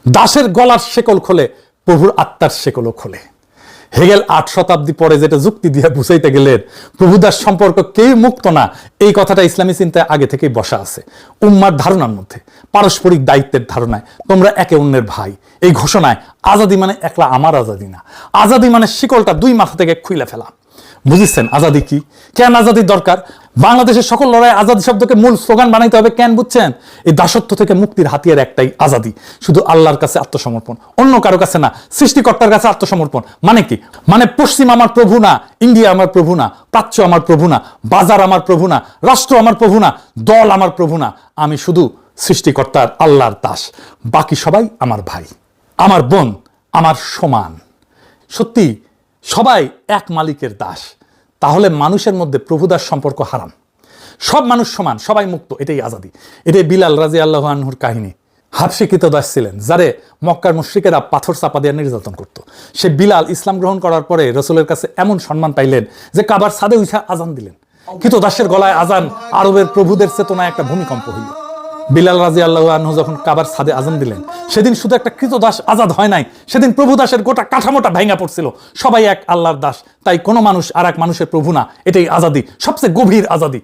দাসের গলার শেকল খোলে, প্রভুর আত্মার শেকলও খোলে। হেগেল 8 শতাব্দী পরে যেটা যুক্তি দিয়ে বুঝাইতে গেলেন প্রভুদাস সম্পর্ক কেউ মুক্ত না, এই কথাটা ইসলামী চিন্তায় আগে থেকেই বসা আছে। উম্মার ধারণার মধ্যে, পারস্পরিক দায়িত্বের ধারণায়, তোমরা একে অন্যের ভাই, এই ঘোষণায় আজাদি মানে একলা আমার আজাদি না, আজাদি মানে শিকলটা 2 মাথা থেকে খুইলে ফেলা। বুঝেছেন আজাদি কি, কেন আজাদির দরকার? বাংলাদেশের সকল লড়াই আজাদি শব্দকে মূল স্লোগান বানাইতে হবে কেন বুঝছেন? এই দাসত্ব থেকে মুক্তির হাতিয়ার একটাই, আজাদি। শুধু আল্লাহর কাছে আত্মসমর্পণ, অন্য কারো কাছে না, সৃষ্টিকর্তার কাছে আত্মসমর্পণ। মানে কি? মানে পশ্চিম আমার প্রভু না, ইন্ডিয়া আমার প্রভু না, প্রাচ্য আমার প্রভু না, বাজার আমার প্রভু না, রাষ্ট্র আমার প্রভু না, দল আমার প্রভু না। আমি শুধু সৃষ্টিকর্তার আল্লাহর দাস, বাকি সবাই আমার ভাই, আমার বোন, আমার সমান। সত্যি সবাই এক মালিকের দাস। তাহলে মানুষের মধ্যে প্রভুদাস সম্পর্ক হারাম, সব মানুষ সমান, সবাই মুক্ত, এটাই আজাদি। এটাই বিলাল রাদিয়াল্লাহু আনহুর কাহিনী। হাবশী কৃতদাস ছিলেন, যারে মক্কার মুশরিকেরা পাথর চাপা দিয়ে নির্যাতন করত। সে বিলাল ইসলাম গ্রহণ করার পরে রাসূলের কাছে এমন সম্মান পাইলেন যে কাবার ছাদে উঠা আজান দিলেন। কৃতদাসের গলায় আজান আরবের প্রভুদের চেতনায় একটা ভূমিকম্প হইল। বিলাল রাদিয়াল্লাহু আনহু যখন কাবার ছাদে আজান দিলেন, সেদিন শুধু একটা কৃতদাস আজাদ হয় নাই, সেদিন প্রভুদাসের গোটা কাঠামোটা ভেঙে পড়ছিল। সবাই এক আল্লাহর দাস, তাই কোনো মানুষ আর এক মানুষের প্রভু না, এটাই আজাদি, সবচেয়ে গভীর আজাদি।